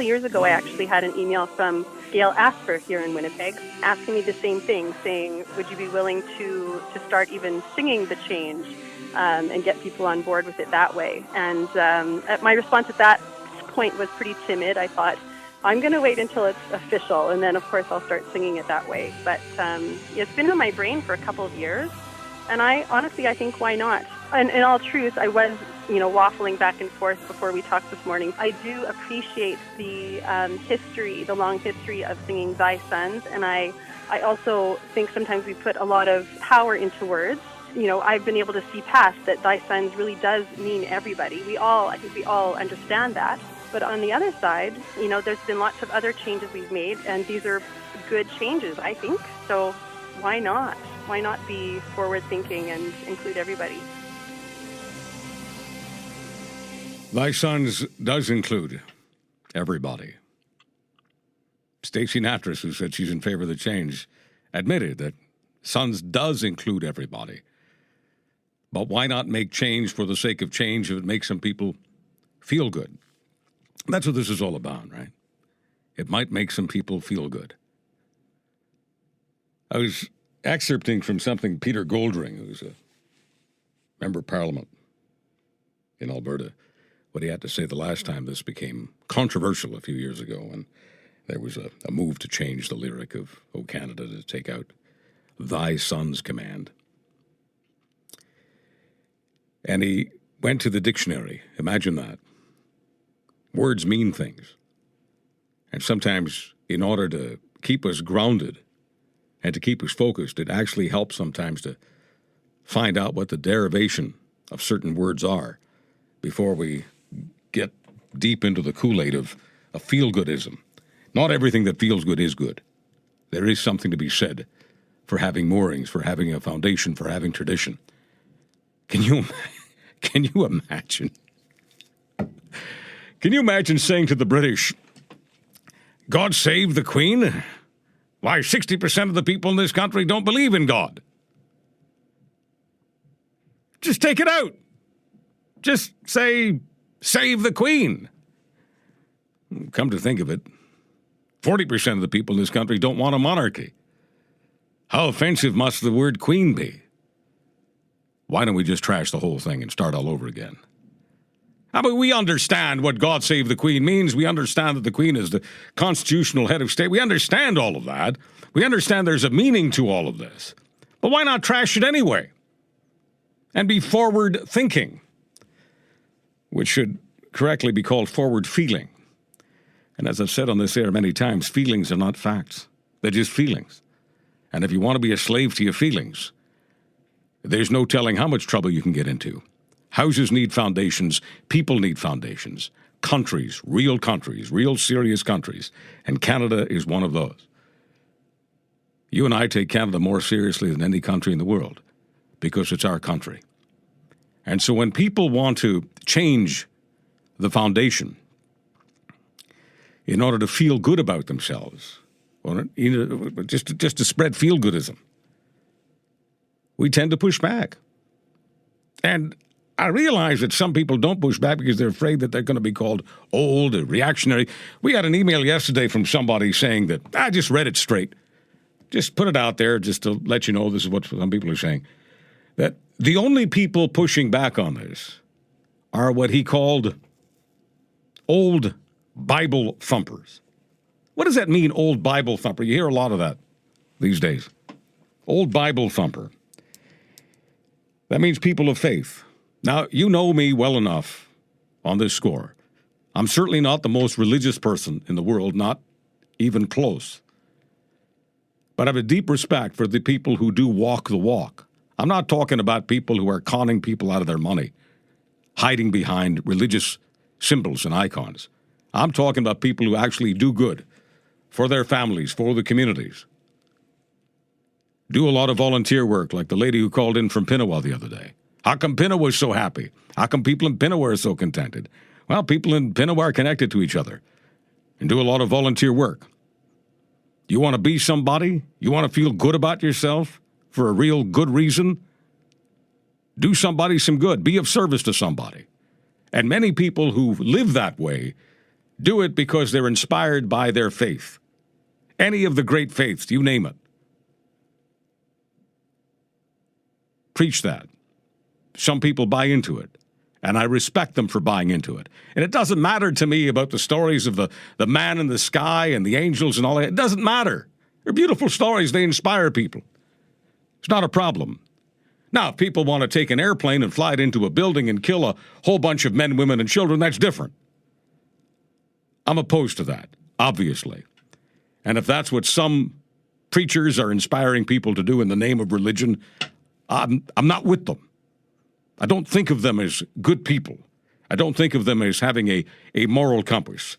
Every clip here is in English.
of years ago, I actually had an email from Gail Asper here in Winnipeg asking me the same thing, saying, would you be willing to start even singing the change and get people on board with it that way? And my response at that point was pretty timid. I thought, I'm going to wait until it's official, and then, of course, I'll start singing it that way. But it's been in my brain for a couple of years, and I think, why not? And in all truth, I was, waffling back and forth before we talked this morning. I do appreciate the history, the long history of singing Thy Sons, and I also think sometimes we put a lot of power into words. I've been able to see past that Thy Sons really does mean everybody. I think we all understand that. But on the other side, there's been lots of other changes we've made, and these are good changes, I think. So why not? Why not be forward-thinking and include everybody? Thy Sons does include everybody. Stacey Natras, who said she's in favor of the change, admitted that Sons does include everybody. But why not make change for the sake of change if it makes some people feel good? That's what this is all about, right? It might make some people feel good. I was excerpting from something Peter Goldring, who's a member of Parliament in Alberta, what he had to say the last time this became controversial a few years ago, and there was a move to change the lyric of O Canada to take out Thy Sons command. And he went to the dictionary. Imagine that. Words mean things. And sometimes, in order to keep us grounded and to keep us focused, it actually helps sometimes to find out what the derivation of certain words are before we get deep into the Kool-Aid of a feel-goodism. Not everything that feels good is good. There is something to be said for having moorings, for having a foundation, for having tradition. Can you imagine? Can you imagine saying to the British, God save the Queen? Why, 60% of the people in this country don't believe in God. Just take it out. Just say, save the Queen. Come to think of it, 40% of the people in this country don't want a monarchy. How offensive must the word Queen be? Why don't we just trash the whole thing and start all over again? I mean, we understand what God save the Queen means. We understand that the Queen is the constitutional head of state. We understand all of that. We understand there's a meaning to all of this. But why not trash it anyway? And be forward-thinking, which should correctly be called forward-feeling. And as I've said on this air many times, feelings are not facts. They're just feelings. And if you want to be a slave to your feelings, there's no telling how much trouble you can get into. Houses need foundations. People need foundations. Countries, real serious countries. And Canada is one of those. You and I take Canada more seriously than any country in the world because it's our country. And so when people want to change the foundation in order to feel good about themselves, or just to spread feel-goodism, we tend to push back. And I realize that some people don't push back because they're afraid that they're going to be called old or reactionary. We had an email yesterday from somebody saying that, I just read it straight. Just put it out there just to let you know this is what some people are saying. That the only people pushing back on this are what he called old Bible thumpers. What does that mean, old Bible thumper? You hear a lot of that these days. Old Bible thumper. That means people of faith. Now, you know me well enough on this score. I'm certainly not the most religious person in the world, not even close. But I have a deep respect for the people who do walk the walk. I'm not talking about people who are conning people out of their money, hiding behind religious symbols and icons. I'm talking about people who actually do good for their families, for the communities. Do a lot of volunteer work, like the lady who called in from Pinawa the other day. How come Pinawa is so happy? How come people in Pinawa are so contented? Well, people in Pinawa are connected to each other and do a lot of volunteer work. You want to be somebody? You want to feel good about yourself for a real good reason? Do somebody some good. Be of service to somebody. And many people who live that way do it because they're inspired by their faith. Any of the great faiths, you name it. Preach that. Some people buy into it, and I respect them for buying into it. And it doesn't matter to me about the stories of the man in the sky and the angels and all that. It doesn't matter. They're beautiful stories. They inspire people. It's not a problem. Now, if people want to take an airplane and fly it into a building and kill a whole bunch of men, women, and children, that's different. I'm opposed to that, obviously. And if that's what some preachers are inspiring people to do in the name of religion, I'm not with them. I don't think of them as good people. I don't think of them as having a moral compass.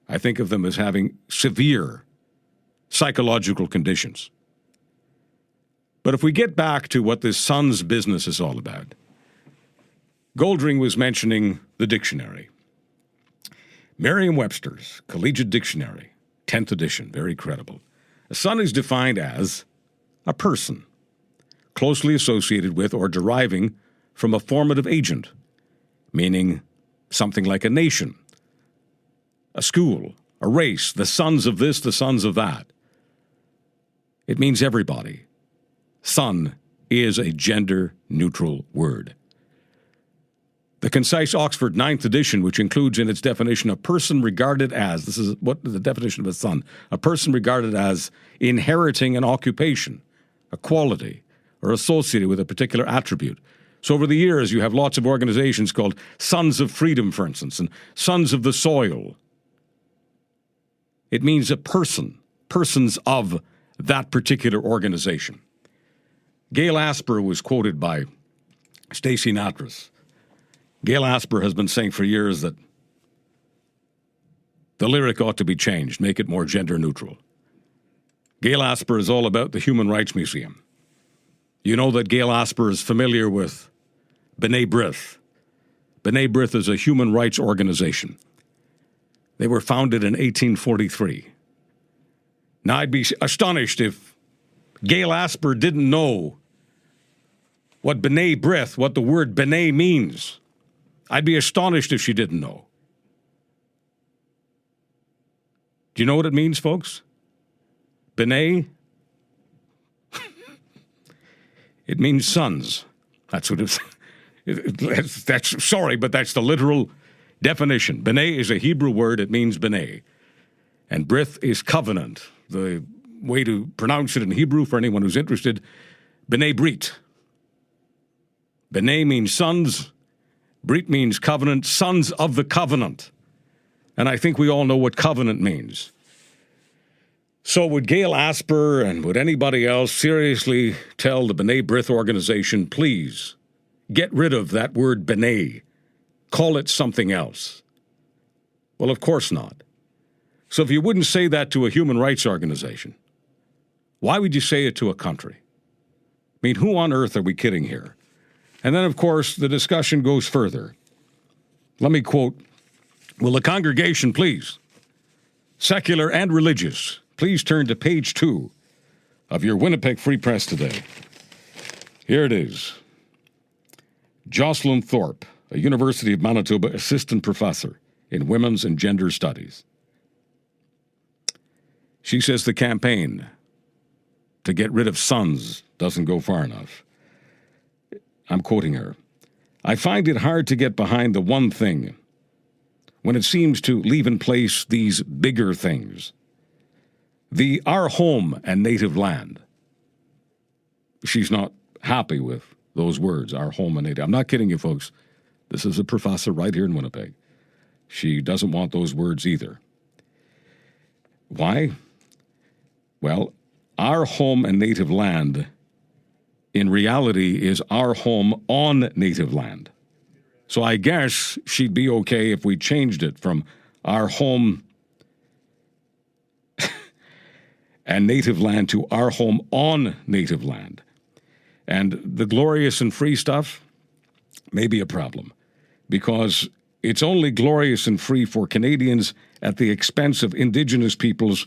I think of them as having severe psychological conditions. But if we get back to what this son's business is all about, Goldring was mentioning the dictionary. Merriam-Webster's Collegiate Dictionary, 10th edition, very credible. A son is defined as a person closely associated with or deriving from a formative agent, meaning something like a nation, a school, a race, the sons of this, the sons of that. It means everybody. Son is a gender-neutral word. The concise Oxford 9th edition, which includes in its definition a person regarded as, this is what the definition of a son, a person regarded as inheriting an occupation, a quality, or associated with a particular attribute. So over the years, you have lots of organizations called Sons of Freedom, for instance, and Sons of the Soil. It means a person, persons of that particular organization. Gail Asper was quoted by Stacey Natras. Gail Asper has been saying for years that the lyric ought to be changed, make it more gender neutral. Gail Asper is all about the Human Rights Museum. You know that Gail Asper is familiar with B'nai B'rith. B'nai B'rith is a human rights organization. They were founded in 1843. Now, I'd be astonished if Gail Asper didn't know what B'nai B'rith, what the word B'nai means. I'd be astonished if she didn't know. Do you know what it means, folks? B'nai? It means sons. That's what it's. Sorry, but that's the literal definition. B'nai is a Hebrew word. It means B'nai. And B'rith is covenant. The way to pronounce it in Hebrew for anyone who's interested, B'nai Brit. B'nai means sons. Brit means covenant, sons of the covenant. And I think we all know what covenant means. So would Gail Asper and would anybody else seriously tell the B'nai B'rith organization, please, get rid of that word B'nai. Call it something else? Well, of course not. So if you wouldn't say that to a human rights organization, why would you say it to a country? I mean, who on earth are we kidding here? And then, of course, the discussion goes further. Let me quote, will the congregation please, secular and religious, please turn to page 2 of your Winnipeg Free Press today. Here it is. Jocelyn Thorpe, a University of Manitoba assistant professor in women's and gender studies. She says the campaign to get rid of sons doesn't go far enough. I'm quoting her. I find it hard to get behind the one thing when it seems to leave in place these bigger things. The our home and native land. She's not happy with those words, our home and native. I'm not kidding you, folks. This is a professor right here in Winnipeg. She doesn't want those words either. Why? Well, our home and native land, in reality, is our home on native land. So I guess she'd be okay if we changed it from our home and native land to our home on native land. And the glorious and free stuff may be a problem because it's only glorious and free for Canadians at the expense of Indigenous peoples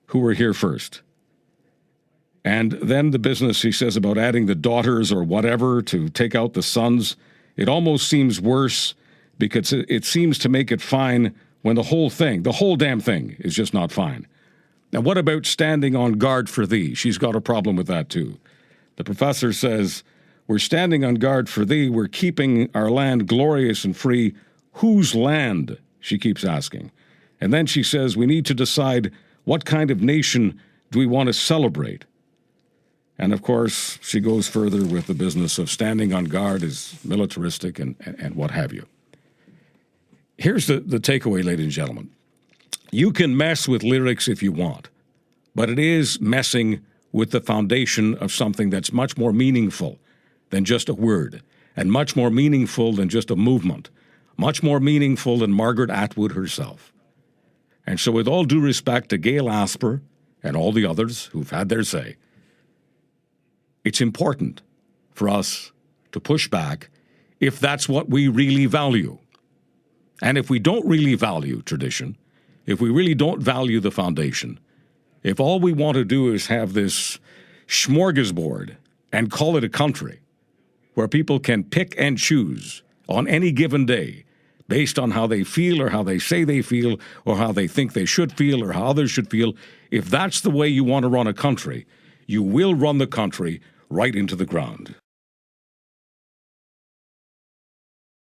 who were here first. And then the business, he says, about adding the daughters or whatever to take out the sons, it almost seems worse because it seems to make it fine when the whole damn thing is just not fine. Now, what about standing on guard for thee? She's got a problem with that too. The professor says, we're standing on guard for thee, we're keeping our land glorious and free. Whose land? She keeps asking. And then she says, we need to decide what kind of nation do we want to celebrate. And of course, she goes further with the business of standing on guard is militaristic and what have you. Here's the takeaway, ladies and gentlemen. You can mess with lyrics if you want, but it is messing with the foundation of something that's much more meaningful than just a word, and much more meaningful than just a movement, much more meaningful than Margaret Atwood herself. And so with all due respect to Gail Asper and all the others who've had their say, it's important for us to push back if that's what we really value. And if we don't really value tradition, if we really don't value the foundation, if all we want to do is have this smorgasbord and call it a country where people can pick and choose on any given day based on how they feel or how they say they feel or how they think they should feel or how others should feel, if that's the way you want to run a country, you will run the country right into the ground.